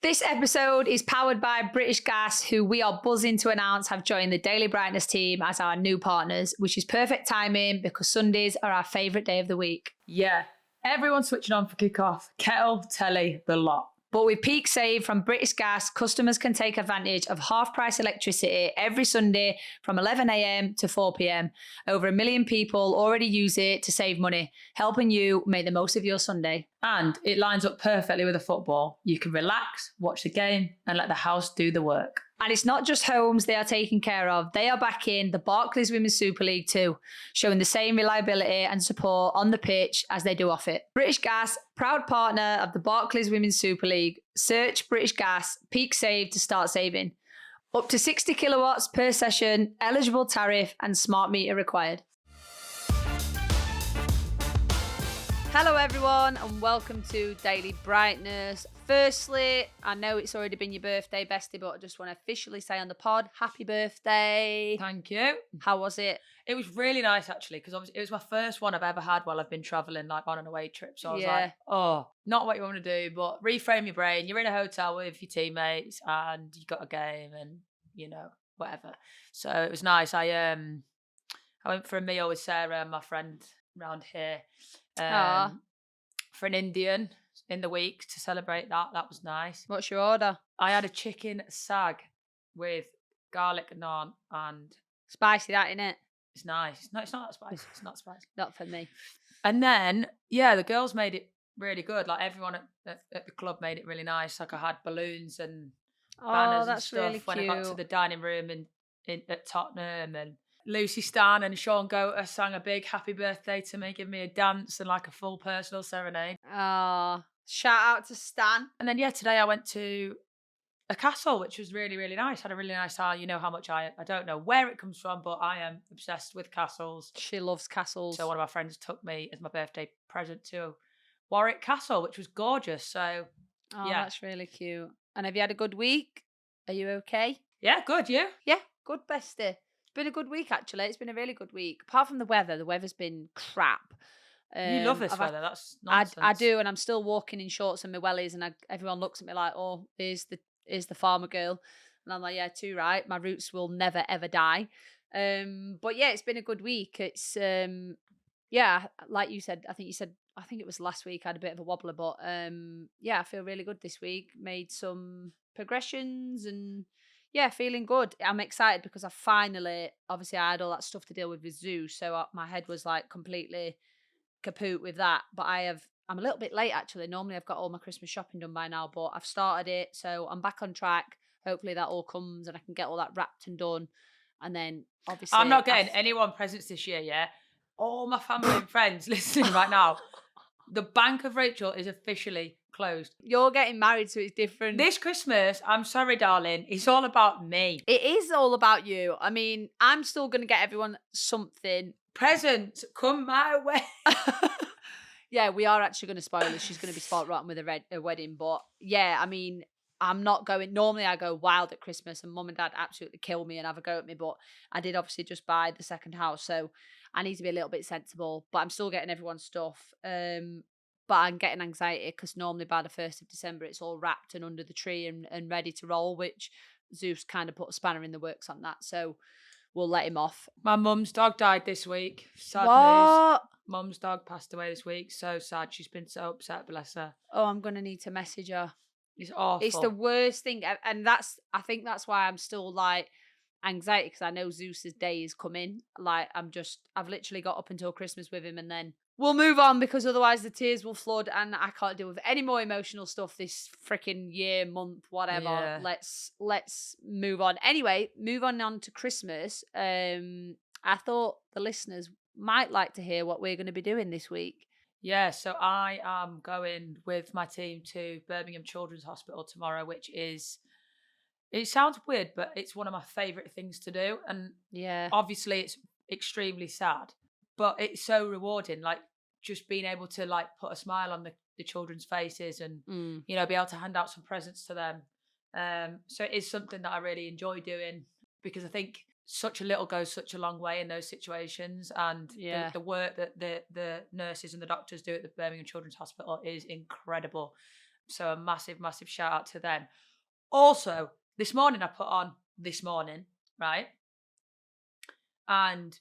This episode is powered by British Gas, who we are buzzing to announce have joined the Daly Brightness team as our new partners, which is perfect timing because Sundays are our favourite day of the week. Yeah, everyone's switching on for kick-off. Kettle, telly, the lot. But with peak save from British Gas, customers can take advantage of half-price electricity every Sunday from 11 a.m. to 4 p.m. Over 1 million people already use it to save money, helping you make the most of your Sunday. And it lines up perfectly with the football. You can relax, watch the game, and let the house do the work. And it's not just homes they are taking care of. They are backing the Barclays Women's Super League too, showing the same reliability and support on the pitch as they do off it. British Gas, proud partner of the Barclays Women's Super League. Search British Gas, peak save to start saving. Up to 60 kilowatts per session, eligible tariff and smart meter required. Hello everyone and welcome to Daly Brightness. Firstly, I know it's already been your birthday, bestie, but I just want to officially say on the pod, happy birthday. Thank you. How was it? It was really nice actually, because obviously it was my first one I've ever had while I've been travelling, like on an away trip. So I was like, oh, not what you want to do, but reframe your brain. You're in a hotel with your teammates and you got a game and, you know, whatever. So it was nice. I went for a meal with Sarah, my friend around here, for an Indian in the week to celebrate that. That was nice. What's your order? I had a chicken sag with garlic naan and Spicy, that, innit? it's nice. No, it's not that spicy. It's not spicy. Not for me. And then, yeah, the girls made it really good. Like everyone at the club made it really nice. Like I had balloons and banners and stuff really when cute. I got to the dining room at Tottenham, and Lucy Stan and Sean Goater sang a big happy birthday to me, give me a dance and like a full personal serenade. Oh, shout out to Stan. And then, yeah, today I went to a castle, which was really, really nice. Had a really nice time. You know how much I don't know where it comes from, but I am obsessed with castles. She loves castles. So one of my friends took me as my birthday present to Warwick Castle, which was gorgeous. So, yeah. That's really cute. And have you had a good week? Are you okay? Yeah, good. You? Yeah, good, bestie. It's been a good week, actually. It's been a really good week. Apart from the weather's been crap. You love this weather. That's nonsense. I do, and I'm still walking in shorts and my wellies, and everyone looks at me like, oh, here's the farmer girl. And I'm like, yeah, too right. My roots will never, ever die. But yeah, it's been a good week. It's, yeah, like you said, I think it was last week I had a bit of a wobbler, but yeah, I feel really good this week. Made some progressions and yeah, feeling good. I'm excited because obviously I had all that stuff to deal with Zeus, so my head was like completely kaput with that. But I'm a little bit late actually. Normally I've got all my Christmas shopping done by now, but I've started it, so I'm back on track. Hopefully that all comes and I can get all that wrapped and done. And then obviously I'm not getting anyone presents this year, yeah? All my family and friends listening right now, the Bank of Rachel is officially closed. You're getting married, so it's different. This Christmas, I'm sorry, darling, it's all about me. It is all about you. I mean, I'm still going to get everyone something. Presents come my way. Yeah, we are actually going to spoil her. She's going to be spoiled rotten with a wedding. But yeah, I mean, I'm not going. Normally, I go wild at Christmas, and Mum and Dad absolutely kill me and have a go at me. But I did obviously just buy the second house, so I need to be a little bit sensible. But I'm still getting everyone's stuff. But I'm getting anxiety because normally by the 1st of December, it's all wrapped and under the tree and ready to roll, which Zeus kind of put a spanner in the works on that. So we'll let him off. My mum's dog died this week. Sad What? news. Mum's dog passed away this week. So sad. She's been so upset, bless her. Oh, I'm going to need to message her. It's awful. It's the worst thing. And I think that's why I'm still like anxiety, because I know Zeus's day is coming. Like I've literally got up until Christmas with him and then we'll move on because otherwise the tears will flood and I can't deal with any more emotional stuff this freaking year, month, whatever. Yeah. Let's move on. Anyway, move on to Christmas. I thought the listeners might like to hear what we're going to be doing this week. Yeah, so I am going with my team to Birmingham Children's Hospital tomorrow, which is, it sounds weird, but it's one of my favourite things to do. And yeah, obviously it's extremely sad, but it's so rewarding. Like just being able to like put a smile on the children's faces and, you know, be able to hand out some presents to them. So it is something that I really enjoy doing because I think such a little goes such a long way in those situations, and the work that the nurses and the doctors do at the Birmingham Children's Hospital is incredible. So a massive, massive shout out to them. Also, this morning I put on This Morning, right? And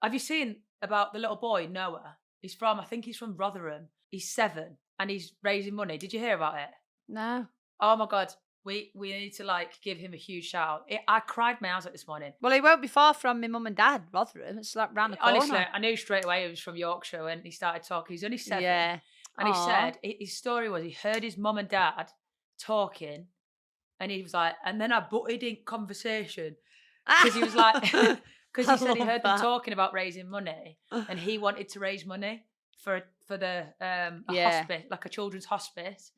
have you seen about the little boy, Noah? I think he's from Rotherham. He's 7 and he's raising money. Did you hear about it? No. Oh my God. We need to like give him a huge shout out. I cried my eyes out this morning. Well, he won't be far from my mum and dad, Rotherham. It's like round the corner. Honestly, I knew straight away he was from Yorkshire when he started talking. He's only 7. Yeah. And he said, his story was he heard his mum and dad talking and he was like, and then I butted in conversation because he was like, because he said he heard them talking about raising money and he wanted to raise money for the hospice, like a children's hospice.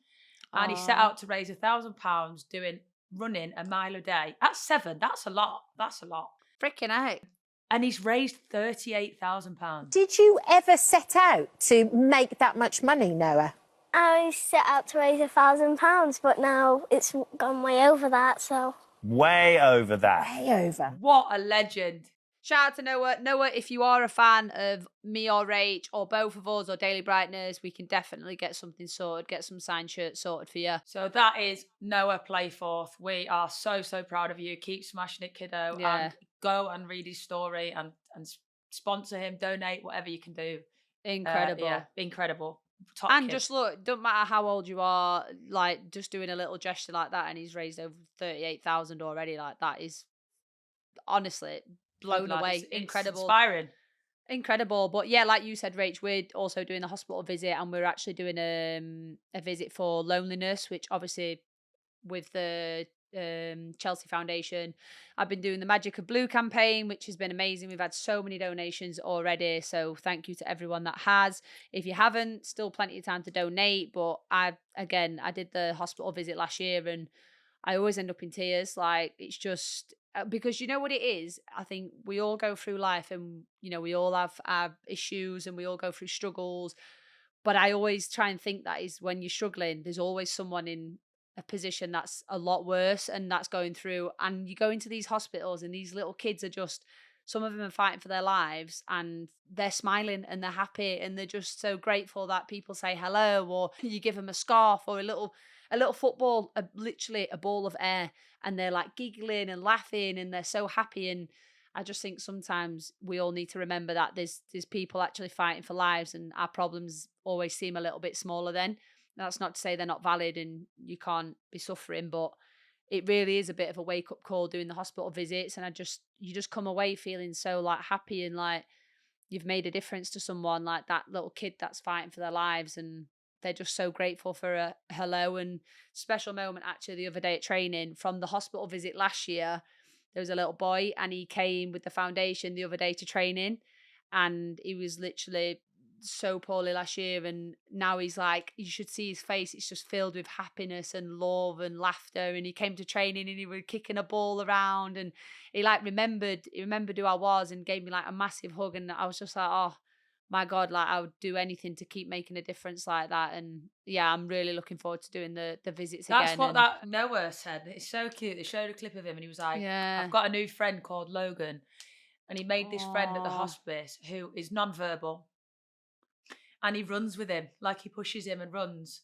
And he set out to raise £1,000 running a mile a day. At 7, that's a lot. That's a lot. Freaking heck. And he's raised £38,000. Did you ever set out to make that much money, Noah? I set out to raise £1,000, but now it's gone way over that, so... Way over that. Way over. What a legend. Shout out to Noah. Noah, if you are a fan of me or Rach or both of us or Daly Brightness, we can definitely get something sorted, get some signed shirts sorted for you. So that is Noah Playforth. We are so, so proud of you. Keep smashing it, kiddo. Yeah. And go and read his story and sponsor him, donate, whatever you can do. Incredible. Incredible. Top and kid. Just look, don't matter how old you are, like just doing a little gesture like that and he's raised over 38,000 already. Like that is honestly blown away. It's incredible. Inspiring. Incredible. But yeah, like you said, Rach, we're also doing the hospital visit and we're actually doing a visit for loneliness, which obviously with the Chelsea Foundation, I've been doing the Magic of Blue campaign, which has been amazing. We've had so many donations already, so thank you to everyone that has. If you haven't, still plenty of time to donate. But I did the hospital visit last year and I always end up in tears. Like it's just because you know what it is. I think we all go through life and we all have our issues and we all go through struggles, but I always try and think that is when you're struggling, there's always someone in a position that's a lot worse and that's going through, and you go into these hospitals and these little kids are just, some of them are fighting for their lives and they're smiling and they're happy and they're just so grateful that people say hello, or you give them a scarf or a little football, literally a ball of air, and they're like giggling and laughing and they're so happy. And I just think sometimes we all need to remember that there's people actually fighting for lives and our problems always seem a little bit smaller then. That's not to say they're not valid and you can't be suffering, but it really is a bit of a wake-up call doing the hospital visits. And you just come away feeling so like happy and like you've made a difference to someone, like that little kid that's fighting for their lives, and they're just so grateful for a hello. And special moment actually the other day at training from the hospital visit last year, there was a little boy and he came with the foundation the other day to training and he was literally so poorly last year, and now he's like, you should see his face, it's just filled with happiness and love and laughter. And he came to training and he was kicking a ball around and he remembered who I was and gave me like a massive hug. And I was just like, oh my God, like I would do anything to keep making a difference like that. And yeah, I'm really looking forward to doing the visits again. That's what that Noah said. It's so cute. They showed a clip of him and he was like, I've got a new friend called Logan, and he made this friend at the hospice who is non-verbal. And he runs with him, like he pushes him and runs.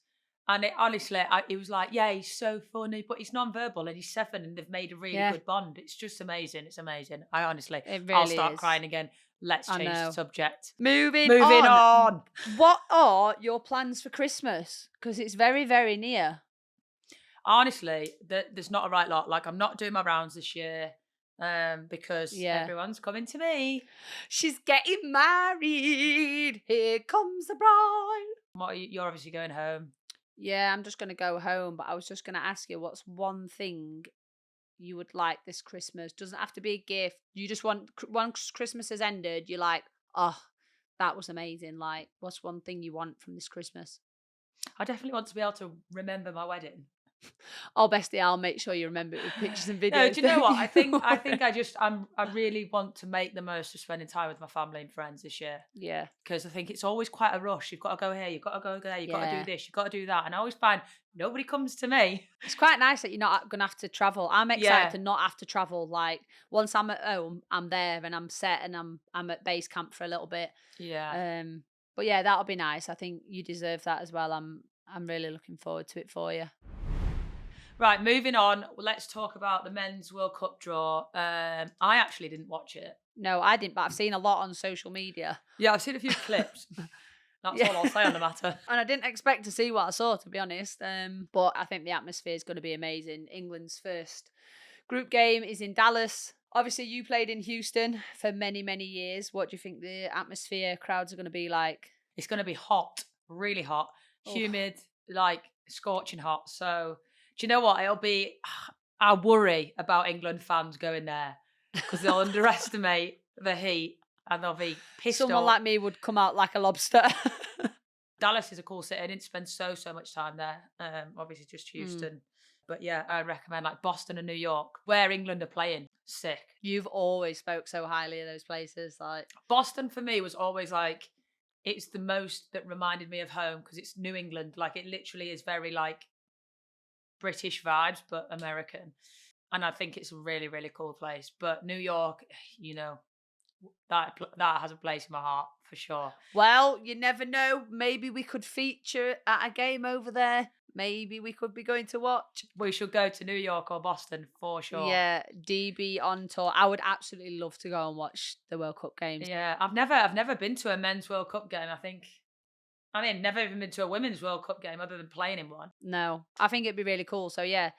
And he was like, yeah, he's so funny, but he's non-verbal and he's 7 and they've made a really good bond. It's just amazing. It's amazing. I'll start crying again. Let's change the subject. Moving on. What are your plans for Christmas? Because it's very, very near. Honestly, there's not a right lot. Like I'm not doing my rounds this year. Because everyone's coming to me. She's getting married. Here comes the bride. You're obviously going home. Yeah, I'm just going to go home. But I was just going to ask you, what's one thing you would like this Christmas? Doesn't have to be a gift. You just want, once Christmas has ended, you're like, oh, that was amazing. Like, what's one thing you want from this Christmas? I definitely want to be able to remember my wedding. Oh, bestie, I'll make sure you remember it with pictures and videos. No, do you know what? I think I really want to make the most of spending time with my family and friends this year. Yeah. Because I think it's always quite a rush. You've got to go here, you've got to go there, you've got to do this, you've got to do that. And I always find nobody comes to me. It's quite nice that you're not going to have to travel. I'm excited to not have to travel. Like once I'm at home, I'm there and I'm set and I'm at base camp for a little bit. Yeah. But yeah, that'll be nice. I think you deserve that as well. I'm really looking forward to it for you. Right, moving on. Let's talk about the Men's World Cup draw. I actually didn't watch it. No, I didn't, but I've seen a lot on social media. Yeah, I've seen a few clips. That's all I'll say on the matter. And I didn't expect to see what I saw, to be honest. But I think the atmosphere is going to be amazing. England's first group game is in Dallas. Obviously, you played in Houston for many, many years. What do you think the atmosphere, crowds are going to be like? It's going to be hot, really hot, humid, like scorching hot. So, do you know what? I worry about England fans going there because they'll underestimate the heat and they'll be pissed off. Someone like me would come out like a lobster. Dallas is a cool city. I didn't spend so much time there. Obviously, just Houston. But yeah, I recommend like Boston and New York, where England are playing. Sick. You've always spoke so highly of those places. Like Boston for me was always like, it's the most that reminded me of home because it's New England. Like it literally is very like British vibes, but American. And I think it's a really, really cool place. But New York, you know, that has a place in my heart for sure. Well, you never know. Maybe we could feature at a game over there. Maybe we could be going to watch. We should go to New York or Boston for sure. Yeah, DB on tour. I would absolutely love to go and watch the World Cup games. Yeah, I've never been to a men's World Cup game. Never even been to a women's World Cup game other than playing in one. No, I think it'd be really cool. So yeah,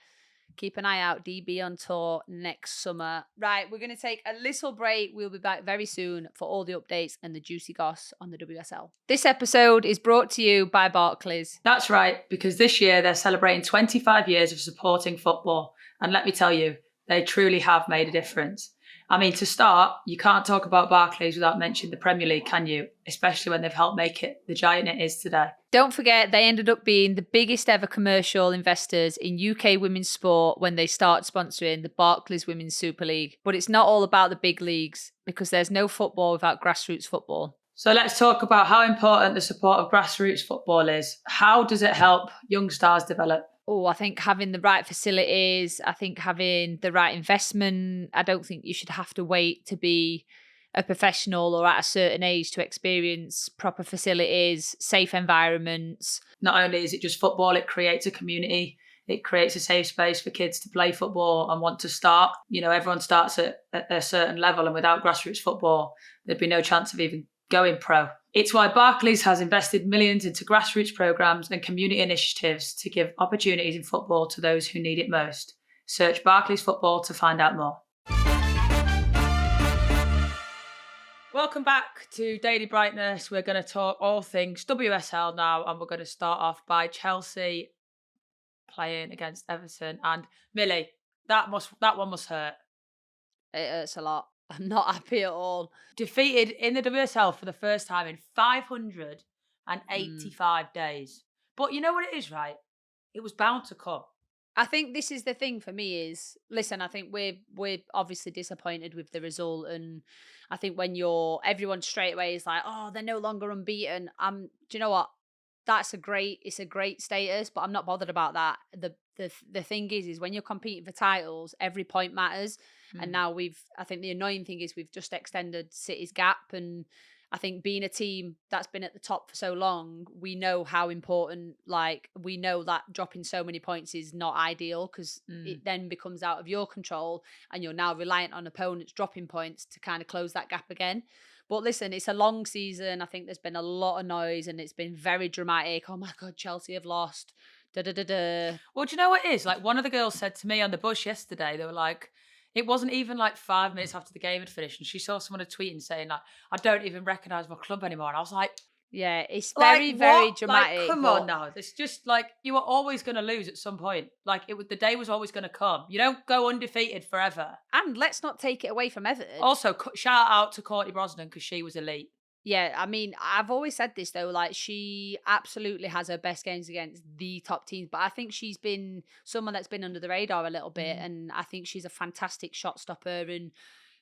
keep an eye out. DB on tour next summer. Right, we're going to take a little break. We'll be back very soon for all the updates and the juicy goss on the WSL. This episode is brought to you by Barclays. That's right, because this year they're celebrating 25 years of supporting football. And let me tell you, they truly have made a difference. I mean, to start, you can't talk about Barclays without mentioning the Premier League, can you? Especially when they've helped make it the giant it is today. Don't forget, they ended up being the biggest ever commercial investors in UK women's sport when they start sponsoring the Barclays Women's Super League. But it's not all about the big leagues, because there's no football without grassroots football. So let's talk about how important the support of grassroots football is. How does it help young stars develop? Oh, I think having the right facilities, I think having the right investment. I don't think you should have to wait to be a professional or at a certain age to experience proper facilities, safe environments. Not only is it just football, it creates a community. It creates a safe space for kids to play football and want to start. You know, everyone starts at a certain level, and without grassroots football, there'd be no chance of even going pro. It's why Barclays has invested millions into grassroots programs and community initiatives to give opportunities in football to those who need it most. Search Barclays Football to find out more. Welcome back to Daly Brightness. We're going to talk all things WSL now, and we're going to start off by Chelsea playing against Everton. And Millie, that one must hurt. It hurts a lot. I'm not happy at all. Defeated in the WSL for the first time in 585 days. But you know what it is, right? It was bound to come. I think this is the thing for me is, listen, I think we're obviously disappointed with the result. And I think when everyone straight away is like, oh, they're no longer unbeaten. Do you know what? It's a great status, but I'm not bothered about that. The thing is when you're competing for titles, every point matters. And now I think the annoying thing is we've just extended City's gap. And I think being a team that's been at the top for so long, we know how important, we know that dropping so many points is not ideal, because it then becomes out of your control and you're now reliant on opponents dropping points to kind of close that gap again. But listen, it's a long season. I think there's been a lot of noise and it's been very dramatic. Oh my God, Chelsea have lost. Well, do you know what it is? Like, one of the girls said to me on the bus yesterday, they were like, it wasn't even like 5 minutes after the game had finished, and she saw someone tweeting saying like, I don't even recognise my club anymore. And I was like, yeah, it's very, very dramatic. Come on now. It's just like, you were always going to lose at some point. Like, the day was always going to come. You don't go undefeated forever. And let's not take it away from Everton. Also, shout out to Courtney Brosnan, because she was elite. Yeah, I mean, I've always said this though, she absolutely has her best games against the top teams, but I think she's been someone that's been under the radar a little bit, and I think she's a fantastic shot stopper, and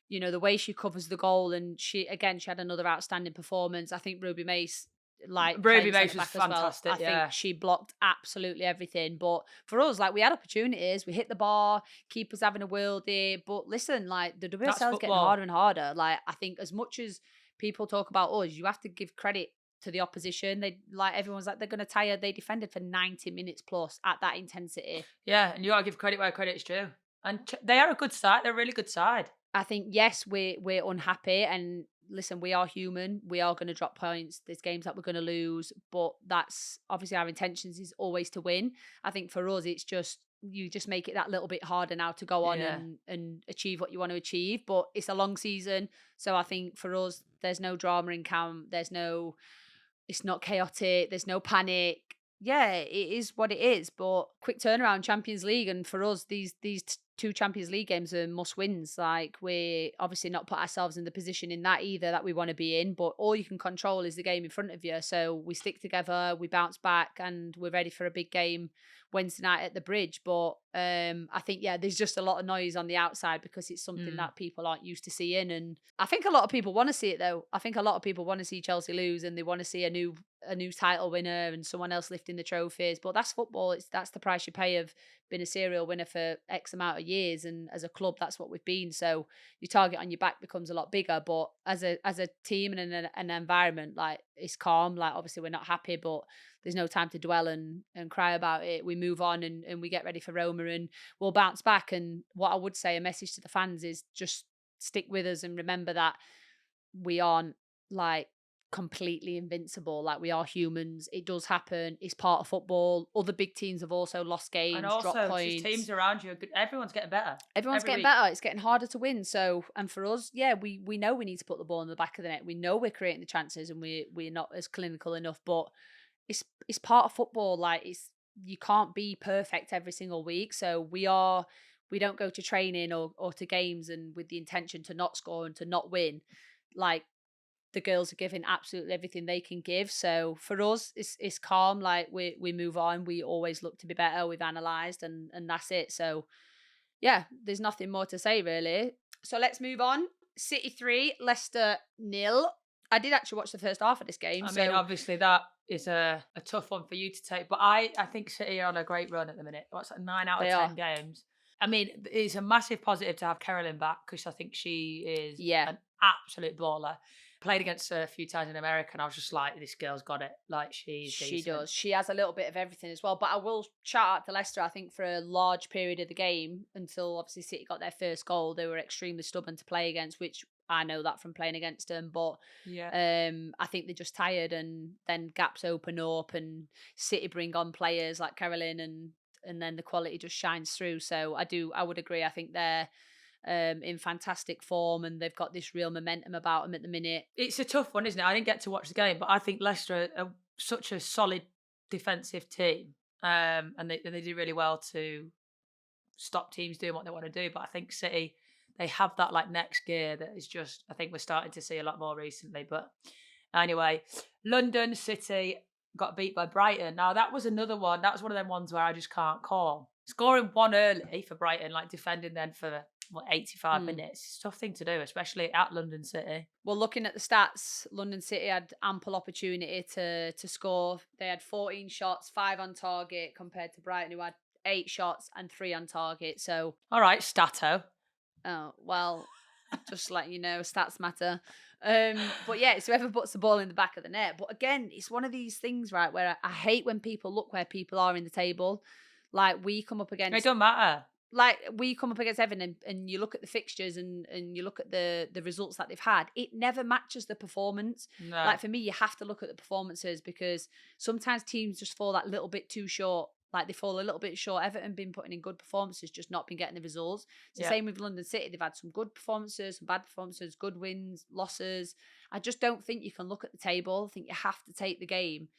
you know, the way she covers the goal, and she had another outstanding performance. I think Ruby Mace was fantastic. I think she blocked absolutely everything. But for us, we had opportunities, we hit the bar, keepers having a worldie. But listen, the WSL is getting harder and harder. I think as much as people talk about us, you have to give credit to the opposition. They like everyone's like they're going to tire. They defended for 90 minutes plus at that intensity. Yeah, and you got to give credit where credit's due. And they are a good side. They're a really good side. I think yes, we're unhappy, and listen, we are human. We are going to drop points. There's games that we're going to lose, but that's obviously our intentions is always to win. I think for us, it's just you just make it that little bit harder now to go on and achieve what you want to achieve. But it's a long season, so I think for us, there's no drama in camp. It's not chaotic. There's no panic. Yeah, it is what it is. But quick turnaround, Champions League, and for us, these two Champions League games are must wins. Like we're obviously not put ourselves in the position in that either that we want to be in. But all you can control is the game in front of you. So we stick together, we bounce back, and we're ready for a big game Wednesday night at the Bridge. But I think there's just a lot of noise on the outside because it's something that people aren't used to seeing, and I think a lot of people want to see it though. I think a lot of people want to see Chelsea lose, and they want to see a new title winner and someone else lifting the trophies. But that's football. That's the price you pay of being a serial winner for X amount of years, and as a club, that's what we've been. So your target on your back becomes a lot bigger. But as a team and an environment, like it's calm. Like obviously we're not happy, but there's no time to dwell and cry about it. We move on and we get ready for Roma and we'll bounce back. And what I would say, a message to the fans is just stick with us and remember that we aren't like completely invincible. Like we are humans. It does happen. It's part of football. Other big teams have also lost games, and also dropped points. Teams around you, everyone's getting better. Everyone's getting better. It's getting harder to win. So, and for us, we know we need to put the ball in the back of the net. We know we're creating the chances, and we're not as clinical enough. But it's part of football. Like you can't be perfect every single week. So we don't go to training or to games and with the intention to not score and to not win. Like the girls are giving absolutely everything they can give. So for us, it's calm. Like we move on. We always look to be better. We've analysed and that's it. So yeah, there's nothing more to say really. So let's move on. City 3, Leicester 0. I did actually watch the first half of this game. I mean, obviously that is a tough one for you to take, but I think City are on a great run at the minute. What's that, 9 out of 10 games? I mean, it's a massive positive to have Carolyn back because I think she is an absolute baller. Played against her a few times in America and I was just like, this girl's got it. Like she does. She has a little bit of everything as well. But I will shout out to Leicester. I think for a large period of the game, until obviously City got their first goal, they were extremely stubborn to play against, which I know that from playing against them. But I think they're just tired, and then gaps open up and City bring on players like Carolyn and then the quality just shines through. So I would agree. I think they're in fantastic form and they've got this real momentum about them at the minute. It's a tough one, isn't it? I didn't get to watch the game, but I think Leicester are such a solid defensive team, and they do really well to stop teams doing what they want to do. But I think City, they have that like next gear that is just, I think we're starting to see a lot more recently. But anyway, London City got beat by Brighton. Now that was another one. That was one of them ones where I just can't call. Scoring one early for Brighton, like defending then for 85 minutes. It's a tough thing to do, especially at London City. Well, looking at the stats, London City had ample opportunity to score. They had 14 shots, 5 on target, compared to Brighton, who had 8 shots and 3 on target. So, all right, Stato. Oh, well, just letting you know, stats matter. But yeah, it's whoever puts the ball in the back of the net. But again, it's one of these things, right, where I hate when people look where people are in the table. Like we come up against... It don't matter. Like we come up against Everton and you look at the fixtures and you look at the results that they've had, it never matches the performance. No. Like for me, you have to look at the performances because sometimes teams just fall that little bit too short. Like they fall a little bit short. Everton been putting in good performances, just not been getting the results. It's the same with London City. They've had some good performances, some bad performances, good wins, losses. I just don't think you can look at the table. I think you have to take the game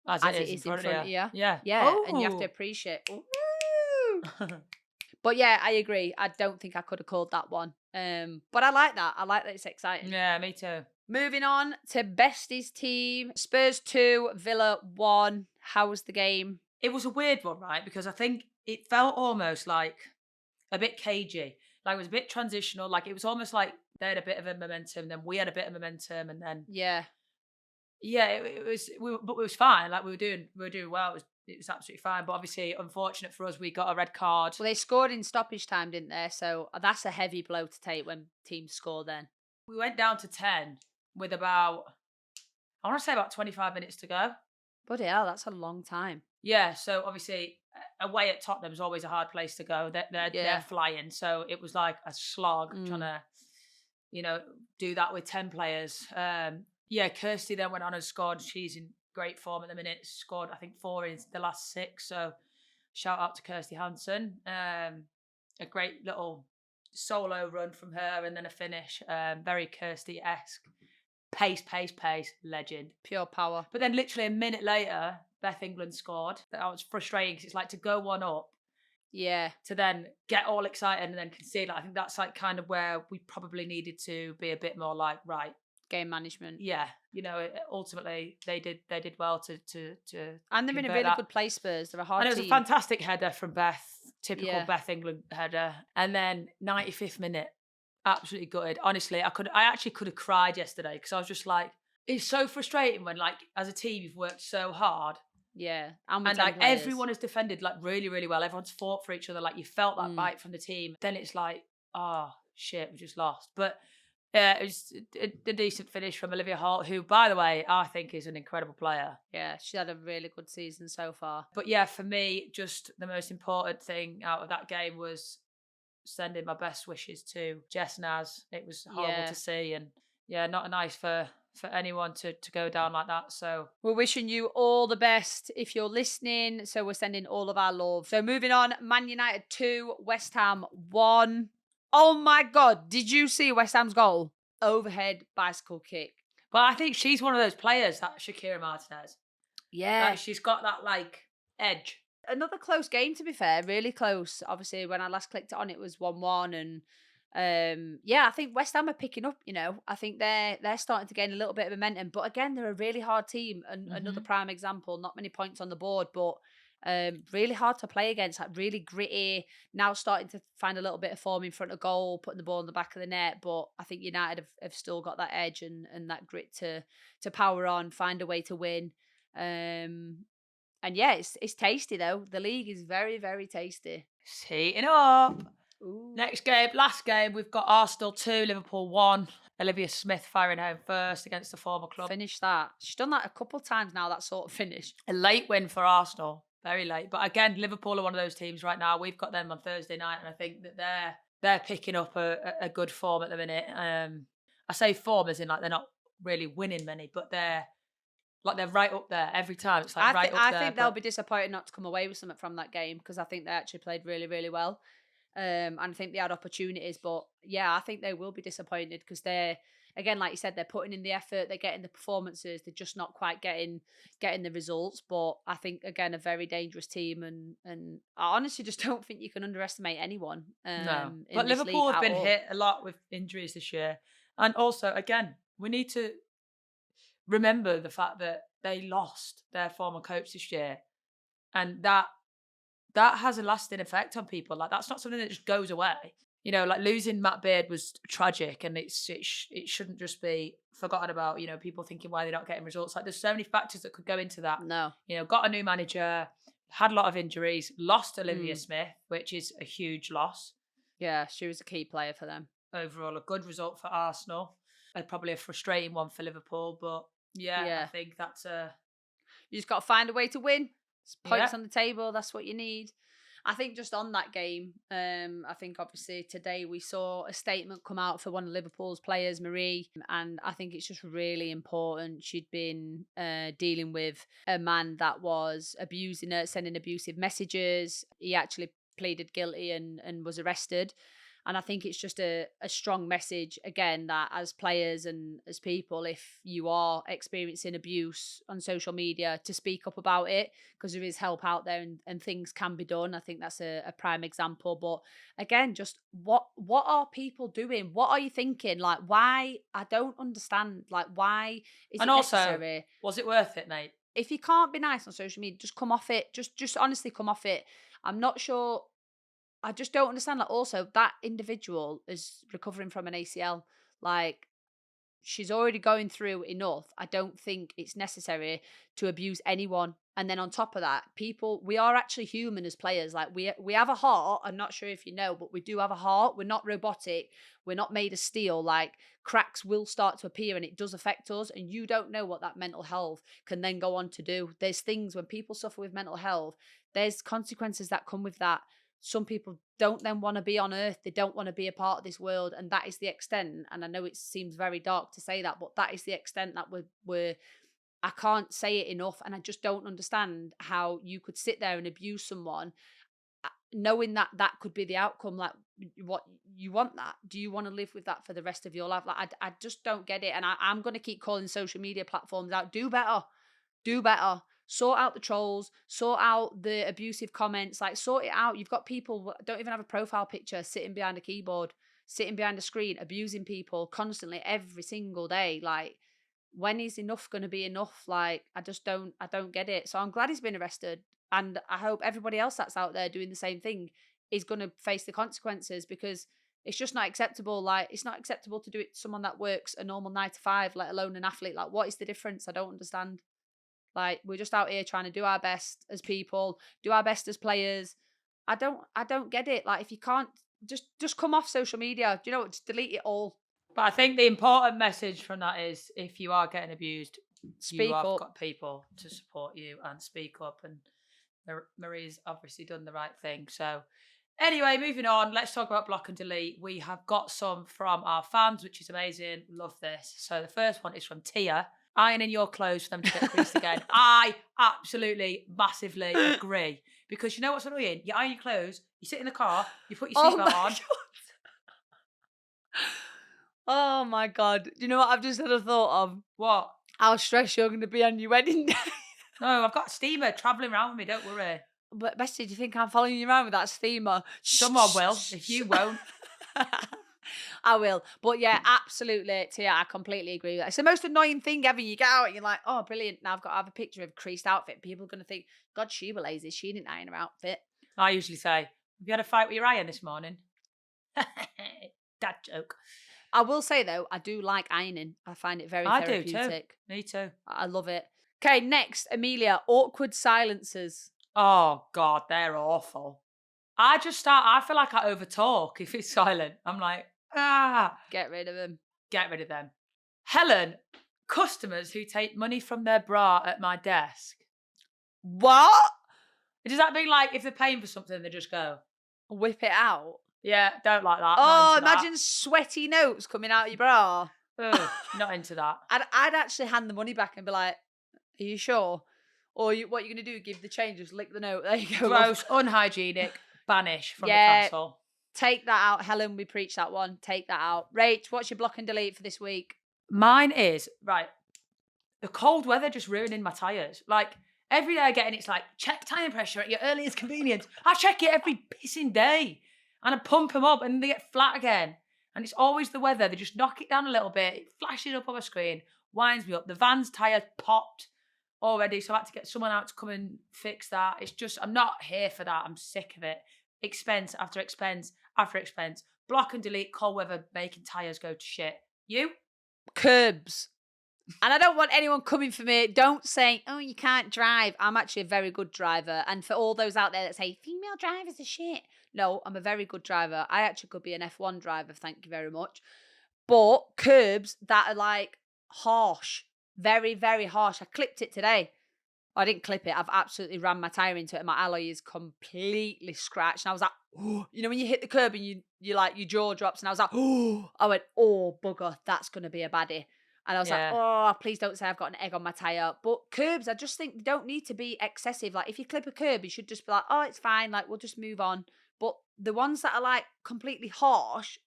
as it is in front of you. Yeah. Ooh. And you have to appreciate. But yeah, I agree. I don't think I could have called that one. But I like that. I like that it's exciting. Yeah, me too. Moving on to Besties team. Spurs 2, Villa 1. How was the game? It was a weird one, right? Because I think it felt almost like a bit cagey. Like it was a bit transitional. Like it was almost like they had a bit of a momentum, then we had a bit of momentum, and then it was fine. Like we were doing well. It was absolutely fine. But obviously, unfortunate for us, we got a red card. Well, they scored in stoppage time, didn't they? So that's a heavy blow to take when teams score then. We went down to 10 with about, I want to say about 25 minutes to go. Bloody hell, that's a long time. Yeah, so obviously away at Tottenham is always a hard place to go. They're flying, so it was like a slog trying to, do that with 10 players. Kirsty then went on and scored. She's in great form at the minute. Scored, I think, 4 in the last 6. So shout out to Kirsty Hansen. A great little solo run from her and then a finish. Very Kirsty-esque. Pace, legend. Pure power. But then literally a minute later, Beth England scored. That was frustrating because it's like to go one up. Yeah. To then get all excited and then concede. I think that's like kind of where we probably needed to be a bit more like, right. Game management. Yeah. Ultimately they did well to and they're in a really good place, Spurs. They're a hard team. And it was a fantastic header from Beth. Typical Beth England header. And then 95th minute. Absolutely gutted. Honestly, I actually could have cried yesterday because I was just like, it's so frustrating when, like, as a team, you've worked so hard. Yeah. And like everyone has defended like really, really well. Everyone's fought for each other. Like you felt that bite from the team. Then it's like, oh shit, we just lost. But it was a decent finish from Olivia Holt, who, by the way, I think is an incredible player. Yeah, she had a really good season so far. But yeah, for me, just the most important thing out of that game was sending my best wishes to Jess Naz. It was horrible to see, and not nice for anyone to go down like that. So we're wishing you all the best if you're listening. So we're sending all of our love. So moving on, Man United 2, West Ham 1. Oh my God, did you see West Ham's goal? Overhead bicycle kick. But I think she's one of those players, that Shakira Martinez. Yeah. Like, she's got that like edge. Another close game, to be fair, really close. Obviously, when I last clicked it on, it was 1-1, and I think West Ham are picking up. I think they're starting to gain a little bit of momentum. But again, they're a really hard team, and another prime example. Not many points on the board, but really hard to play against. Like really gritty. Now starting to find a little bit of form in front of goal, putting the ball in the back of the net. But I think United have still got that edge and that grit to power on, find a way to win. And yeah, it's tasty though. The league is very, very tasty. It's heating up. Ooh. Next game, last game, we've got Arsenal 2, Liverpool 1. Olivia Smith firing home first against the former club. Finish that. She's done that a couple of times now, that sort of finish. A late win for Arsenal. Very late. But again, Liverpool are one of those teams right now. We've got them on Thursday night, and I think that they're picking up a good form at the minute. I say form as in like they're not really winning many, but they're right up there every time. It's like I think they'll be disappointed not to come away with something from that game because I think they actually played really, really well. And I think they had opportunities, but yeah, I think they will be disappointed because they're, again, like you said, they're putting in the effort, they're getting the performances, they're just not quite getting the results. But I think, again, a very dangerous team, and I honestly just don't think you can underestimate anyone. No, but Liverpool have been hit a lot with injuries this year, and also, again, we need to remember the fact that they lost their former coach this year, and that has a lasting effect on people. Like, that's not something that just goes away. Like losing Matt Beard was tragic, and it shouldn't just be forgotten about. People thinking why they're not getting results. Like, there's so many factors that could go into that. No, got a new manager, had a lot of injuries, lost Olivia Smith, which is a huge loss. Yeah, she was a key player for them. Overall, a good result for Arsenal. Probably a frustrating one for Liverpool, but I think that's you just got to find a way to win. It's points on the table. That's what you need. I think just on that game, I think obviously today we saw a statement come out for one of Liverpool's players, Marie, and I think it's just really important. She'd been dealing with a man that was abusing her, sending abusive messages. He actually pleaded guilty and was arrested. And I think it's just a strong message, again, that as players and as people, if you are experiencing abuse on social media, to speak up about it, because there is help out there and things can be done. I think that's a prime example. But again, just what are people doing? What are you thinking? Like, why? I don't understand. Like, why is it necessary? Also, was it worth it, mate? If you can't be nice on social media, just come off it. Just honestly come off it. I'm not sure. I just don't understand. Like, also, that individual is recovering from an ACL. Like, she's already going through enough. I don't think it's necessary to abuse anyone And then on top of that, we are actually human as players. Like we have a heart. I'm not sure if you know, but we do have a heart. We're not robotic. We're not made of steel. Like cracks will start to appear and it does affect us. And you don't know what that mental health can then go on to do. There's things when people suffer with mental health, there's consequences that come with that. Some people don't then want to be on earth. They don't want to be a part of this world. And that is the extent. And I know it seems very dark to say that, but that is the extent that we're I can't say it enough, and I just don't understand how you could sit there and abuse someone knowing that that could be the outcome. Like, what you want that? Do you want to live with that for the rest of your life? Like, I just don't get it, and I'm going to keep calling social media platforms out. Do better. Do better. Sort out the trolls. Sort out the abusive comments. Like, sort it out. You've got people who don't even have a profile picture, sitting behind a keyboard, sitting behind a screen, abusing people constantly every single day. Like, when is enough going to be enough? Like, I don't get it. So I'm glad he's been arrested. And I hope everybody else that's out there doing the same thing is going to face the consequences, because it's just not acceptable. Like, it's not acceptable to do it to someone that works a normal 9 to 5, let alone an athlete. Like, what is the difference? I don't understand. Like, we're just out here trying to do our best as people, do our best as players. I don't get it. Like, if you can't, just come off social media. Do you know what? Just delete it all. But I think the important message from that is, if you are getting abused, Speak you have up. got people to support you and speak up. And Marie's obviously done the right thing. So anyway, moving on. Let's talk about block and delete. We have got some from our fans, which is amazing. Love this. So the first one is from Tia. Ironing your clothes for them to get creased again. I absolutely, massively agree. Because you know what's annoying? You iron your clothes, you sit in the car, you put your seatbelt on. Oh my God. Do you know what I've just had a thought of? What? How stressed you're going to be on your wedding day. No, I've got a steamer travelling around with me, don't worry. But Bestie, do you think I'm following you around with that steamer? Someone will, if you won't. I will. But yeah, absolutely, Tia, I completely agree with that. It's the most annoying thing ever. You get out and you're like, oh, brilliant. Now I've got to have a picture of a creased outfit. People are going to think, God, she was lazy. She didn't iron her outfit. I usually say, have you had a fight with your iron this morning? Dad joke. I will say, though, I do like ironing. I find it very therapeutic. I do too. Me too. I love it. Okay, next, Amelia, awkward silences. Oh, God, they're awful. I feel like I overtalk if it's silent. I'm like, Get rid of them. Get rid of them. Helen, customers who take money from their bra at my desk. What? Does that mean, like, if they're paying for something, they just go? Whip it out. Yeah, don't like that. Oh, imagine sweaty notes coming out of your bra. Ugh, not into that. I'd actually hand the money back and be like, are you sure? Or what you're going to do, give the change, just lick the note. There you go. Gross, unhygienic, banish from the castle. Take that out, Helen. We preach that one. Take that out. Rach, what's your block and delete for this week? Mine is, right, the cold weather just ruining my tyres. Like, every day I get in, it's like, check tyre pressure at your earliest convenience. I check it every pissing day. And I pump them up and they get flat again. And it's always the weather. They just knock it down a little bit. It flashes up on my screen, winds me up. The van's tyre popped already, so I had to get someone out to come and fix that. It's just, I'm not here for that. I'm sick of it. Expense after expense after expense. Block and delete, cold weather, making tyres go to shit. You? Curbs. And I don't want anyone coming for me. Don't say, oh, you can't drive. I'm actually a very good driver. And for all those out there that say, female drivers are shit. No, I'm a very good driver. I actually could be an F1 driver, thank you very much. But curbs that are like harsh. Very, very harsh. I clipped it today. I didn't clip it. I've absolutely rammed my tyre into it and my alloy is completely scratched. And I was like, oh, you know, when you hit the curb and you like, your jaw drops and I was like, oh, I went, oh, bugger, that's going to be a baddie. And I was like, oh, please don't say I've got an egg on my tyre. But curbs, I just think they don't need to be excessive. Like, if you clip a curb, you should just be like, oh, it's fine. Like, we'll just move on. But the ones that are, like, completely harsh,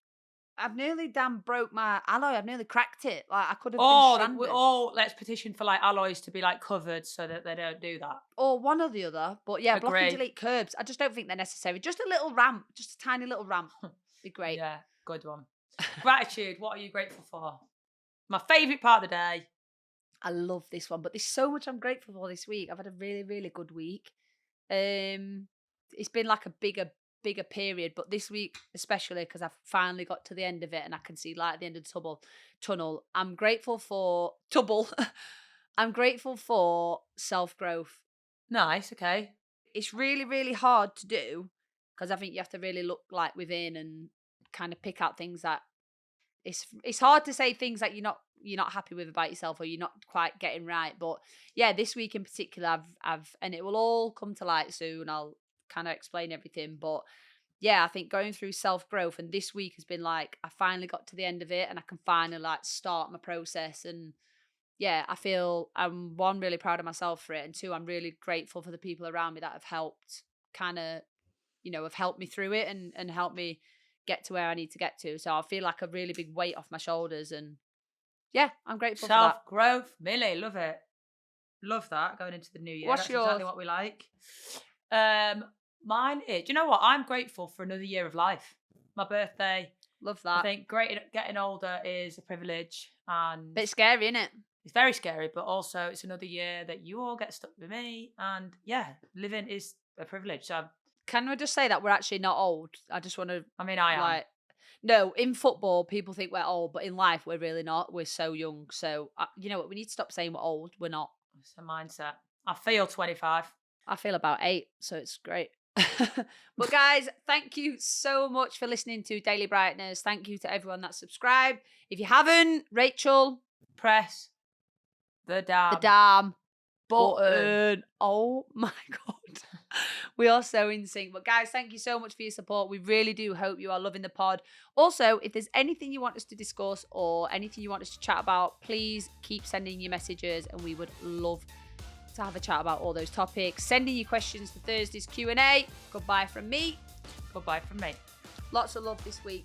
I've nearly damn broke my alloy. I've nearly cracked it. Like, I could have been stranded. Let's petition for, like, alloys to be, like, covered so that they don't do that. Or one or the other. But, yeah, block and delete curbs. I just don't think they're necessary. Just a little ramp. Just a tiny little ramp. Be great. Yeah, good one. Gratitude. What are you grateful for? My favourite part of the day. I love this one, but there's so much I'm grateful for this week. I've had a really, really good week. It's been like a bigger period, but this week especially because I've finally got to the end of it and I can see light at the end of the tunnel. I'm grateful for I'm grateful for self-growth. Nice, okay. It's really, really hard to do because I think you have to really look like within and kind of pick out things that it's hard to say things that you're not happy with about yourself or you're not quite getting right. But yeah, this week in particular, I've and it will all come to light soon. I'll kind of explain everything, but yeah, I think going through self-growth, and this week has been like I finally got to the end of it and I can finally like start my process. And yeah, I feel I'm one, really proud of myself for it, and two, I'm really grateful for the people around me that have helped kind of, have helped me through it and helped me get to where I need to get to. So I feel like a really big weight off my shoulders, and yeah, I'm grateful for that. Self-growth, Millie, love it. Love that, going into the new year. What's That's yours? exactly what we like. Mine is, do you know what? I'm grateful for another year of life. My birthday. Love that. I think getting older is a privilege, and Bit scary, isn't it? it's very scary, but also it's another year that you all get stuck with me, and yeah, living is a privilege. So Can we just say that we're actually not old? I just want to. I mean, I am. No, in football, people think we're old, but in life, we're really not. We're so young. So, you know what? We need to stop saying we're old. We're not. It's a mindset. I feel 25. I feel about 8, so it's great. But guys, thank you so much for listening to Daly Brightness. Thank you to everyone that subscribed. If you haven't, Rachel, Press the damn button. Oh my God. We are so in sync. But guys, thank you so much for your support. We really do hope you are loving the pod. Also, if there's anything you want us to discuss or anything you want us to chat about, please keep sending your messages and we would love to have a chat about all those topics. Sending your questions for Thursday's Q&A. Goodbye from me. Goodbye from me. Lots of love this week.